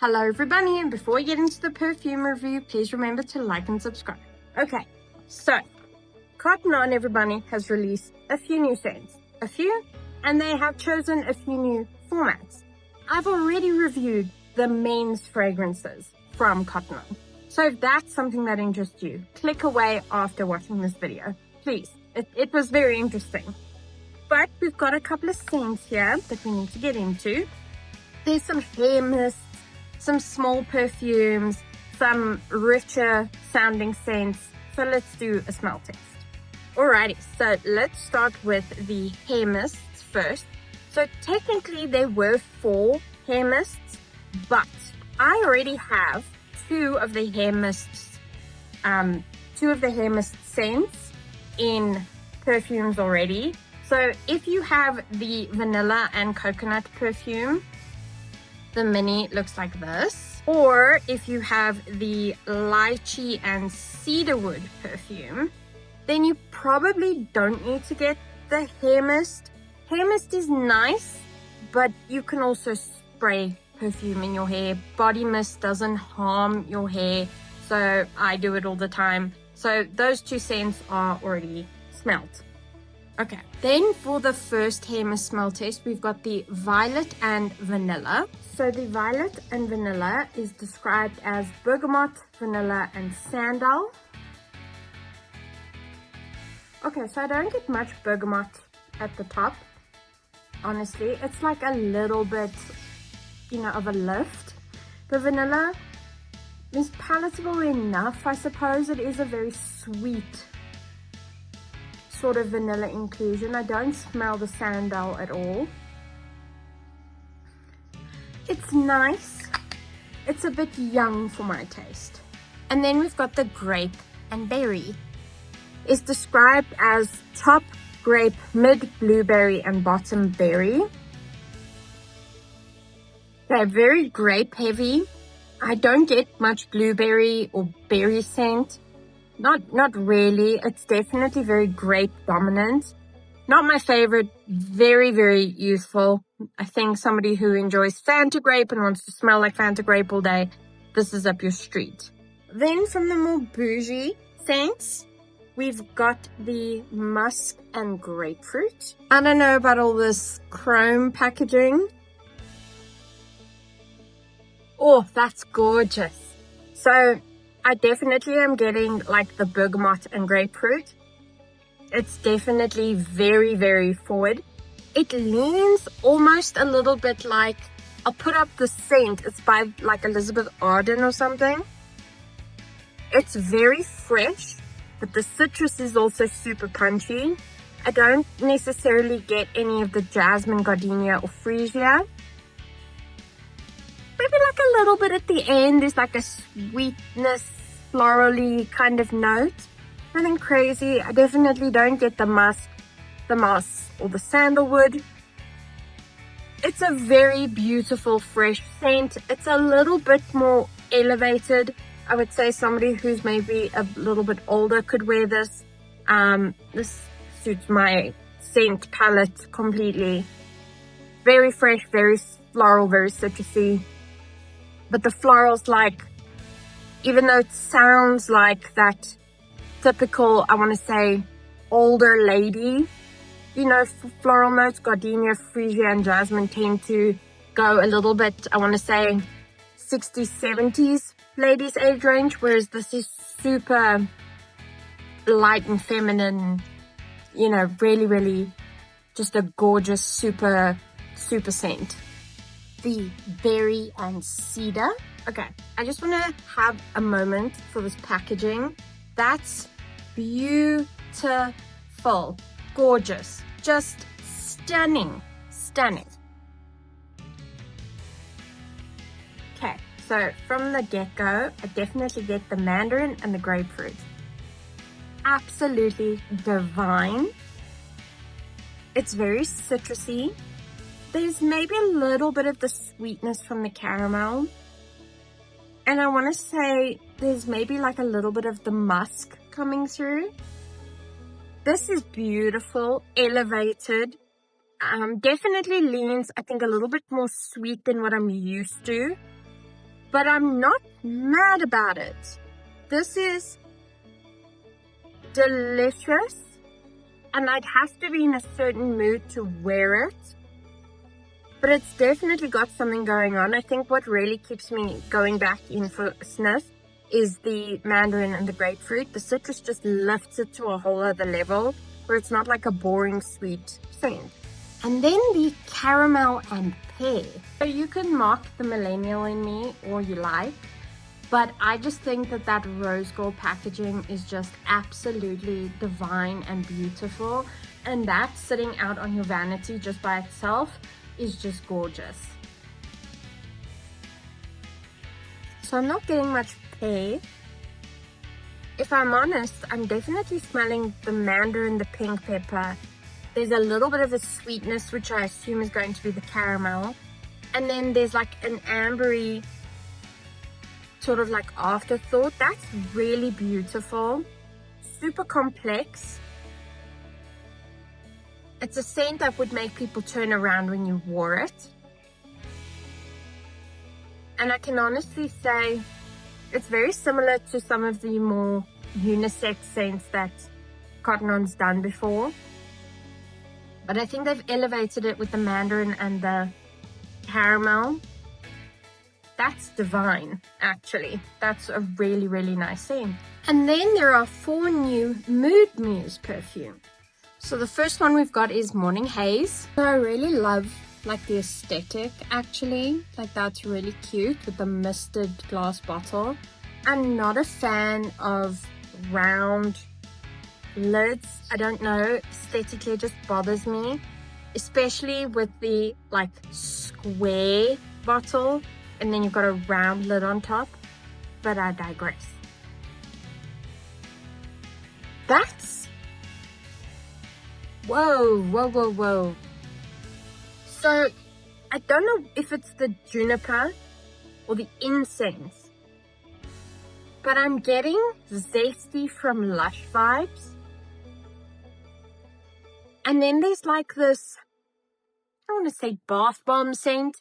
Hello everybody, and before we get into the perfume review, please remember to like and subscribe. Okay, so Cotton On, everybody, has released a few new scents. And they have chosen a few new formats. I've already reviewed the men's fragrances from Cotton On. So if that's something that interests you, click away after watching this video. Please, it was very interesting. But we've got a couple of scents here that we need to get into. There's some hair mists, some small perfumes, some richer sounding scents. So let's do a smell test. Alrighty, so let's start with the hair mists first. So technically there were 4 hair mists, but I already have two of the hair mist scents in perfumes already. So if you have the vanilla and coconut perfume, the mini looks like this. Or if you have the lychee and cedarwood perfume, then you probably don't need to get the hair mist. Hair mist is nice, but you can also spray perfume in your hair. Body mist doesn't harm your hair, so I do it all the time. So those two scents are already smelled. Okay, then for the first hair mist smell test, we've got the violet and vanilla. So the violet and vanilla is described as bergamot, vanilla, and sandal. Okay, so I don't get much bergamot at the top. Honestly, it's like a little bit, of a lift. The vanilla is palatable enough, I suppose. It is a very sweet sort of vanilla inclusion. I don't smell the sandal at all. It's nice. It's a bit young for my taste. And then we've got the grape and berry. It's described as top grape, mid blueberry, and bottom berry. They're very grape heavy. I don't get much blueberry or berry scent. Not really. It's definitely very grape dominant. Not my favorite. Very, very useful. I think somebody who enjoys Fanta grape and wants to smell like Fanta grape all day, this is up your street. Then from the more bougie scents, we've got the musk and grapefruit. I don't know about all this chrome packaging. Oh, that's gorgeous. So I definitely am getting like the bergamot and grapefruit. It's definitely very, very forward. It leans almost a little bit like, I'll put up the scent. It's by like Elizabeth Arden or something. It's very fresh, but the citrus is also super punchy. I don't necessarily get any of the jasmine, gardenia, or freesia. Maybe like a little bit at the end. There's like a sweetness, florally kind of note. Nothing crazy. I definitely don't get the musk, the moss, or the sandalwood. It's a very beautiful, fresh scent. It's a little bit more elevated. I would say somebody who's maybe a little bit older could wear this. This suits my scent palette completely. Very fresh, very floral, very citrusy. But the florals, like, even though it sounds like that typical, I want to say, older lady, floral notes, gardenia, freesia, and jasmine tend to go a little bit, I want to say, 60s, 70s ladies age range, whereas this is super light and feminine, really, really just a gorgeous, super scent. The berry and cedar. Okay, I just want to have a moment for this packaging. That's beautiful, gorgeous, just stunning. Okay, so from the get-go, I definitely get the mandarin and the grapefruit. Absolutely divine. It's very citrusy. There's maybe a little bit of the sweetness from the caramel. And I want to say there's maybe like a little bit of the musk coming through. This is beautiful, elevated. Definitely leans, I think, a little bit more sweet than what I'm used to. but I'm not mad about it. This is delicious, and I'd have to be in a certain mood to wear it. But it's definitely got something going on. I think what really keeps me going back in for a sniff is the mandarin and the grapefruit. The citrus just lifts it to a whole other level where it's not like a boring sweet scent. And then the caramel and pear. So you can mock the millennial in me all you like, but I just think that that rose gold packaging is just absolutely divine and beautiful. And that sitting out on your vanity just by itself is just gorgeous. So I'm not getting much pear. If I'm honest, I'm definitely smelling the mandarin, the pink pepper. There's a little bit of a sweetness, which I assume is going to be the caramel. And then there's like an ambery sort of like afterthought. That's really beautiful. Super complex. It's a scent that would make people turn around when you wore it. And I can honestly say it's very similar to some of the more unisex scents that Cotton On's done before. But I think they've elevated it with the mandarin and the caramel. That's divine, actually. That's a really, really nice scent. And then there are 4 new Mood Muse perfume. So the first one we've got is Morning Haze. So I really love like the aesthetic, actually. Like that's really cute with the misted glass bottle. I'm not a fan of round lids. I don't know, aesthetically it just bothers me, especially with the like square bottle and then you've got a round lid on top. But I digress. That's whoa. So I don't know if it's the juniper or the incense, but I'm getting zesty from Lush vibes. And then there's like this, I don't want to say bath bomb scent,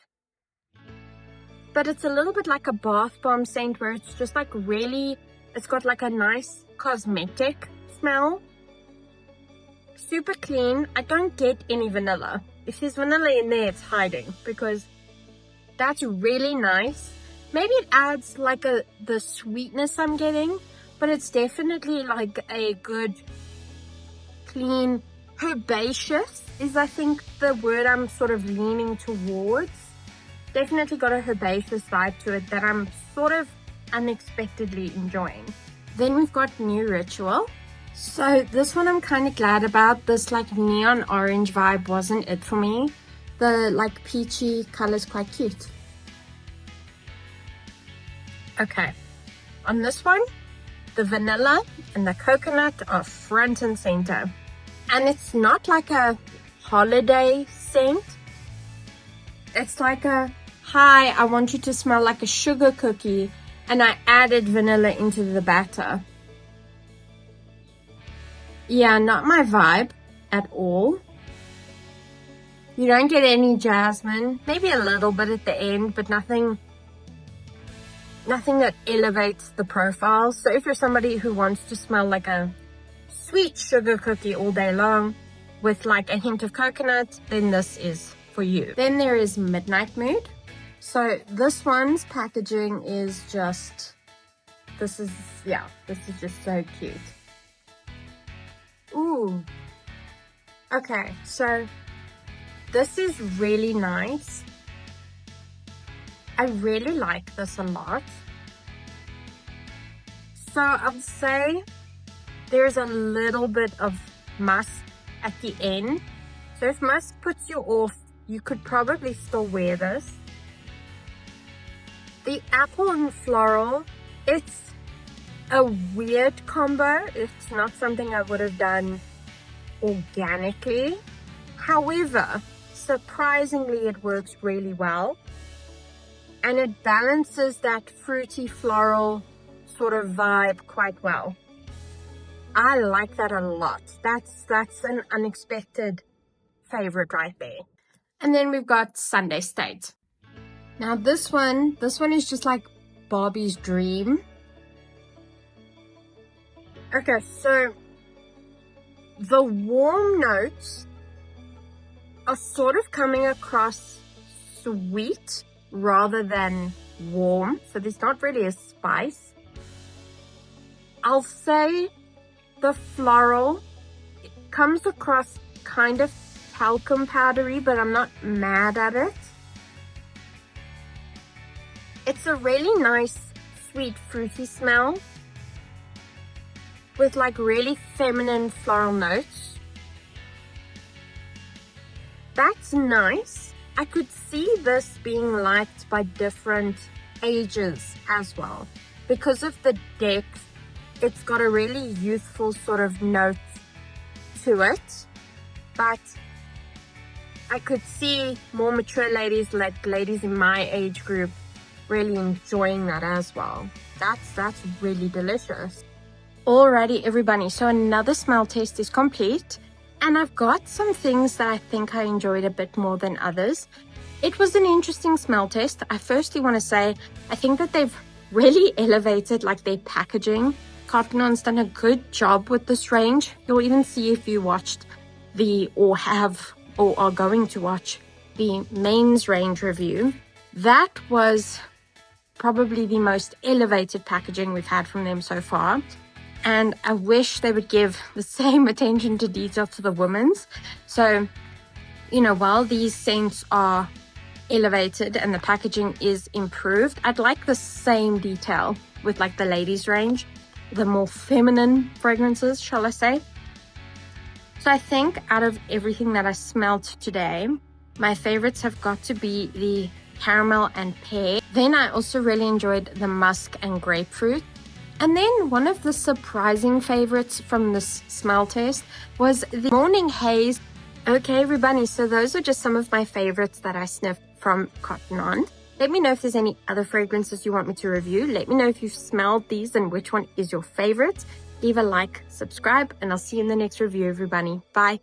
but it's a little bit like a bath bomb scent where it's just like really, it's got like a nice cosmetic smell. Super clean. I don't get any vanilla. If there's vanilla in there, it's hiding because that's really nice. Maybe it adds like the sweetness I'm getting, but it's definitely like a good, clean, herbaceous is I think the word I'm sort of leaning towards. Definitely got a herbaceous vibe to it that I'm sort of unexpectedly enjoying. Then we've got New Ritual. So this one I'm kind of glad about. This like neon orange vibe wasn't it for me. The like peachy color is quite cute. Okay, on this one, the vanilla and the coconut are front and center. And it's not like a holiday scent. It's like a, hi, I want you to smell like a sugar cookie, and I added vanilla into the batter. Yeah, not my vibe at all. You don't get any jasmine, maybe a little bit at the end, but nothing that elevates the profile. So if you're somebody who wants to smell like a sweet sugar cookie all day long with like a hint of coconut, then this is for you. Then there is Midnight Mood. So this one's packaging is just, this is just so cute. Ooh. Okay, so this is really nice. I really like this a lot. So I'll say there's a little bit of musk at the end. So if musk puts you off, you could probably still wear this. The apple and floral, it's a weird combo. It's not something I would have done organically. However, surprisingly, it works really well. And it balances that fruity floral sort of vibe quite well. I like that a lot. That's an unexpected favorite right there. And then we've got Sunday State. Now this one is just like Barbie's Dream. Okay, so the warm notes are sort of coming across sweet rather than warm, so there's not really a spice. I'll say the floral comes across kind of talcum powdery, but I'm not mad at it. It's a really nice sweet fruity smell with like really feminine floral notes. That's nice. I could see this being liked by different ages as well. Because of the depth, it's got a really youthful sort of note to it. But I could see more mature ladies, like ladies in my age group, really enjoying that as well. That's really delicious. Alrighty everybody, so another smell test is complete. And I've got some things that I think I enjoyed a bit more than others. It was an interesting smell test. I firstly want to say, I think that they've really elevated like their packaging. Cotton On's done a good job with this range. You'll even see if you watched or are going to watch the mains range review. That was probably the most elevated packaging we've had from them so far. And I wish they would give the same attention to detail to the women's. So, while these scents are elevated and the packaging is improved, I'd like the same detail with like the ladies range, the more feminine fragrances, shall I say. So I think out of everything that I smelled today, my favorites have got to be the caramel and pear. Then I also really enjoyed the musk and grapefruit. And then one of the surprising favorites from this smell test was the morning haze. Okay, everybody, so those are just some of my favorites that I sniffed from Cotton On. Let me know if there's any other fragrances you want me to review. Let me know if you've smelled these and which one is your favorite. Leave a like, subscribe, and I'll see you in the next review, everybody. Bye.